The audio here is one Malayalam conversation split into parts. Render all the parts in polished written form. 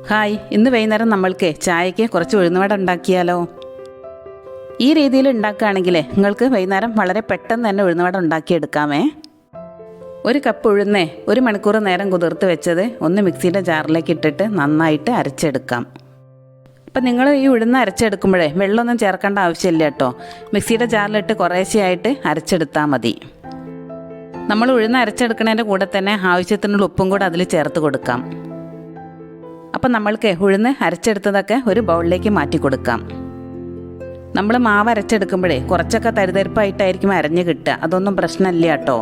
ഹായ്, ഇന്ന് വൈകുന്നേരം നമ്മൾക്ക് ചായയ്ക്ക് കുറച്ച് ഉഴുന്നുവട ഉണ്ടാക്കിയാലോ? ഈ രീതിയിൽ ഉണ്ടാക്കുകയാണെങ്കിൽ നിങ്ങൾക്ക് വൈകുന്നേരം വളരെ പെട്ടെന്ന് തന്നെ ഉഴുന്നുവട ഉണ്ടാക്കിയെടുക്കാമേ. ഒരു കപ്പ് ഉഴുന്നേ 1 മണിക്കൂർ നേരം കുതിർത്ത് വെച്ചത് ഒന്ന് മിക്സിയുടെ ജാറിലേക്ക് ഇട്ടിട്ട് നന്നായിട്ട് അരച്ചെടുക്കാം. അപ്പം നിങ്ങൾ ഈ ഉഴുന്ന് അരച്ചെടുക്കുമ്പോഴേ വെള്ളമൊന്നും ചേർക്കേണ്ട ആവശ്യമില്ല കേട്ടോ. മിക്സിയുടെ ജാറിലിട്ട് കുറേശ്ശെയായിട്ട് അരച്ചെടുത്താൽ മതി. നമ്മൾ ഉഴുന്ന് അരച്ചെടുക്കുന്നതിൻ്റെ കൂടെ തന്നെ ആവശ്യത്തിനുള്ള ഉപ്പും കൂടെ അതിൽ ചേർത്ത് കൊടുക്കാം. അപ്പം നമ്മൾക്ക് ഉഴുന്ന് അരച്ചെടുത്തതൊക്കെ ഒരു ബൗളിലേക്ക് മാറ്റി കൊടുക്കാം. നമ്മൾ മാവ് അരച്ചെടുക്കുമ്പോഴേ കുറച്ചൊക്കെ തരിതരിപ്പായിട്ടായിരിക്കും അരഞ്ഞ് കിട്ടുക. അതൊന്നും പ്രശ്നമില്ല കേട്ടോ.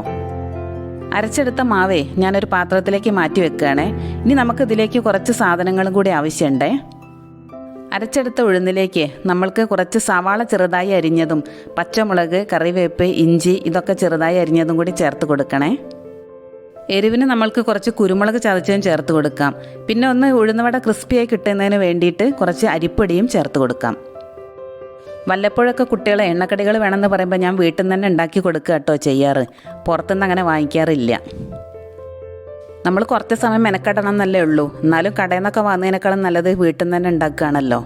അരച്ചെടുത്ത മാവേ ഞാനൊരു പാത്രത്തിലേക്ക് മാറ്റി വെക്കുകയാണേ. ഇനി നമുക്ക് ഇതിലേക്ക് കുറച്ച് സാധനങ്ങളും കൂടി ആവശ്യമുണ്ടേ. അരച്ചെടുത്ത ഉഴുന്നിലേക്ക് നമ്മൾക്ക് കുറച്ച് സവാള ചെറുതായി അരിഞ്ഞതും പച്ചമുളക്, കറിവേപ്പ്, ഇഞ്ചി ഇതൊക്കെ ചെറുതായി അരിഞ്ഞതും കൂടി ചേർത്ത് കൊടുക്കണേ. എരിവിന് നമ്മൾക്ക് കുറച്ച് കുരുമുളക് ചതച്ചതും ചേർത്ത് കൊടുക്കാം. പിന്നെ ഒന്ന് ഉഴുന്നുവട ക്രിസ്പിയായി കിട്ടുന്നതിന് വേണ്ടിയിട്ട് കുറച്ച് അരിപ്പൊടിയും ചേർത്ത് കൊടുക്കാം. വല്ലപ്പോഴൊക്കെ കുട്ടികളെ എണ്ണക്കടികൾ വേണമെന്ന് പറയുമ്പോൾ ഞാൻ വീട്ടിൽ നിന്ന് തന്നെ ഉണ്ടാക്കി കൊടുക്കുക കേട്ടോ ചെയ്യാറ്. പുറത്തുനിന്ന് അങ്ങനെ വാങ്ങിക്കാറില്ല. നമ്മൾ കുറച്ച് സമയം മെനക്കെടണം എന്നല്ലേ ഉള്ളൂ. എന്നാലും കടയിൽ നിന്നൊക്കെ വാങ്ങുന്നതിനേക്കാളും നല്ലത് വീട്ടിൽ നിന്ന് തന്നെ ഉണ്ടാക്കുകയാണല്ലോ.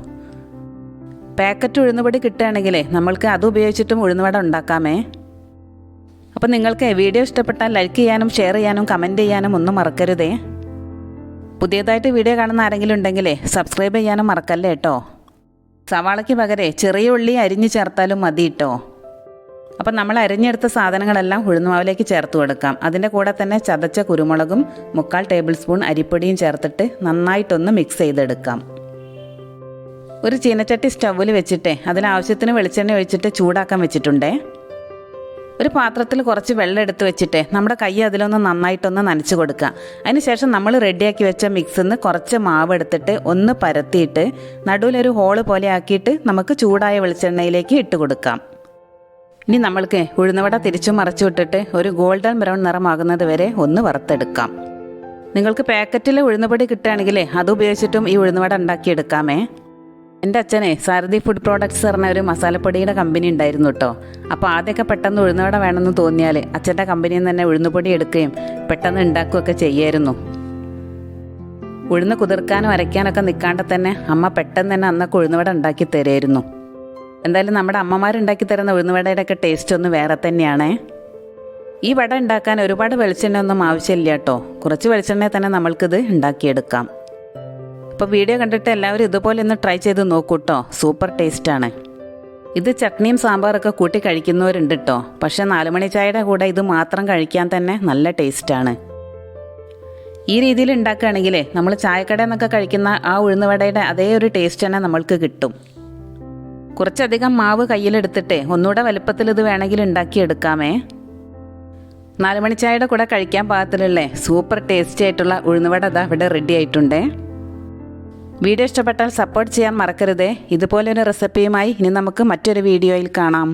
പാക്കറ്റ് ഉഴുന്നുപൊടി കിട്ടുകയാണെങ്കിൽ നമ്മൾക്ക് അത് ഉപയോഗിച്ചിട്ടും ഉഴുന്നുവട ഉണ്ടാക്കാമേ. അപ്പോൾ നിങ്ങൾക്ക് വീഡിയോ ഇഷ്ടപ്പെട്ടാൽ ലൈക്ക് ചെയ്യാനും ഷെയർ ചെയ്യാനും കമൻറ്റ് ചെയ്യാനും ഒന്നും മറക്കരുതേ. പുതിയതായിട്ട് വീഡിയോ കാണുന്ന ആരെങ്കിലും ഉണ്ടെങ്കിലേ സബ്സ്ക്രൈബ് ചെയ്യാനും മറക്കല്ലേ കേട്ടോ. സവാളയ്ക്ക് പകരം ചെറിയ ഉള്ളി അരിഞ്ഞ് ചേർത്താലും മതി കേട്ടോ. അപ്പം നമ്മൾ അരിഞ്ഞെടുത്ത സാധനങ്ങളെല്ലാം ഉഴുന്നുമാവിലേക്ക് ചേർത്ത് കൊടുക്കാം. അതിൻ്റെ കൂടെ തന്നെ ചതച്ച കുരുമുളകും 3/4 ടേബിൾ സ്പൂൺ അരിപ്പൊടിയും ചേർത്തിട്ട് നന്നായിട്ടൊന്ന് മിക്സ് ചെയ്തെടുക്കാം. ഒരു ചീനച്ചട്ടി സ്റ്റൗവിൽ വെച്ചിട്ട് അതിലാവശ്യത്തിന് വെളിച്ചെണ്ണ ഒഴിച്ചിട്ട് ചൂടാക്കാൻ വെച്ചിട്ടുണ്ടേ. ഒരു പാത്രത്തിൽ കുറച്ച് വെള്ളം എടുത്ത് വെച്ചിട്ട് നമ്മുടെ കൈ അതിലൊന്ന് നന്നായിട്ടൊന്ന് നനച്ച് കൊടുക്കുക. അതിനുശേഷം നമ്മൾ റെഡിയാക്കി വെച്ച മിക്സിൽ നിന്ന് കുറച്ച് മാവ് എടുത്തിട്ട് ഒന്ന് പരത്തിയിട്ട് നടുവിലൊരു ഹോള് പോലെ ആക്കിയിട്ട് നമുക്ക് ചൂടായ വെളിച്ചെണ്ണയിലേക്ക് ഇട്ട് കൊടുക്കാം. ഇനി നമ്മൾക്ക് ഉഴുന്നുവട തിരിച്ചും മറച്ചു വിട്ടിട്ട് ഒരു ഗോൾഡൻ ബ്രൗൺ നിറമാകുന്നത് വരെ ഒന്ന് വറുത്തെടുക്കാം. നിങ്ങൾക്ക് പാക്കറ്റിൽ ഉഴുന്നുപൊടി കിട്ടുകയാണെങ്കിൽ അത് ഉപയോഗിച്ചിട്ടും ഈ ഉഴുന്നുവട ഉണ്ടാക്കിയെടുക്കാമേ. എൻ്റെ അച്ഛനെ സാരഥി ഫുഡ് പ്രോഡക്ട്സ് പറഞ്ഞ ഒരു മസാലപ്പൊടിയുടെ കമ്പനി ഉണ്ടായിരുന്നു കേട്ടോ. അപ്പോൾ ആദ്യമൊക്കെ പെട്ടെന്ന് ഉഴുന്നുവട വേണമെന്ന് തോന്നിയാൽ അച്ഛൻ്റെ കമ്പനിയിൽ നിന്ന് തന്നെ ഉഴുന്നുപൊടി എടുക്കുകയും പെട്ടെന്ന് ഉണ്ടാക്കുകയൊക്കെ ചെയ്യായിരുന്നു. ഉഴുന്ന് കുതിർക്കാനും അരയ്ക്കാനൊക്കെ നിൽക്കാണ്ട് തന്നെ അമ്മ പെട്ടെന്ന് തന്നെ അന്നൊക്കെ ഉഴുന്നുവട ഉണ്ടാക്കി തരുമായിരുന്നു. എന്തായാലും നമ്മുടെ അമ്മമാരുണ്ടാക്കി തരുന്ന ഉഴുന്നുവടയുടെയൊക്കെ ടേസ്റ്റ് ഒന്ന് വേറെ തന്നെയാണേ. ഈ വട ഉണ്ടാക്കാൻ ഒരുപാട് വെളിച്ചെണ്ണ ഒന്നും ആവശ്യമില്ല കേട്ടോ. കുറച്ച് വെളിച്ചെണ്ണയിൽ തന്നെ നമ്മൾക്കിത് ഉണ്ടാക്കിയെടുക്കാം. അപ്പോൾ വീഡിയോ കണ്ടിട്ട് എല്ലാവരും ഇതുപോലെ ഒന്ന് ട്രൈ ചെയ്ത് നോക്കൂ കേട്ടോ. സൂപ്പർ ടേസ്റ്റാണ്. ഇത് ചട്നിയും സാമ്പാറൊക്കെ കൂട്ടി കഴിക്കുന്നവരുണ്ട് കേട്ടോ. പക്ഷേ 4 മണി ചായയുടെ കൂടെ ഇത് മാത്രം കഴിക്കാൻ തന്നെ നല്ല ടേസ്റ്റാണ്. ഈ രീതിയിൽ ഉണ്ടാക്കുകയാണെങ്കിൽ നമ്മൾ ചായക്കടയിൽ നിന്നൊക്കെ കഴിക്കുന്ന ആ ഉഴുന്നുവടയുടെ അതേ ഒരു ടേസ്റ്റ് തന്നെ നമ്മൾക്ക് കിട്ടും. കുറച്ചധികം മാവ് കയ്യിലെടുത്തിട്ട് ഒന്നുകൂടെ വലുപ്പത്തിൽ ഇത് വേണമെങ്കിൽ ഉണ്ടാക്കിയെടുക്കാമേ. 4 മണി ചായയുടെ കൂടെ കഴിക്കാൻ പാകത്തിലുള്ള സൂപ്പർ ടേസ്റ്റി ആയിട്ടുള്ള ഉഴുന്നുവട ഇതാ ഇവിടെ റെഡി ആയിട്ടുണ്ടേ. വീഡിയോ ഇഷ്ടപ്പെട്ടാൽ സപ്പോർട്ട് ചെയ്യാൻ മറക്കരുതേ. ഇതുപോലൊരു റെസിപ്പിയുമായി ഇനി നമുക്ക് മറ്റൊരു വീഡിയോയിൽ കാണാം.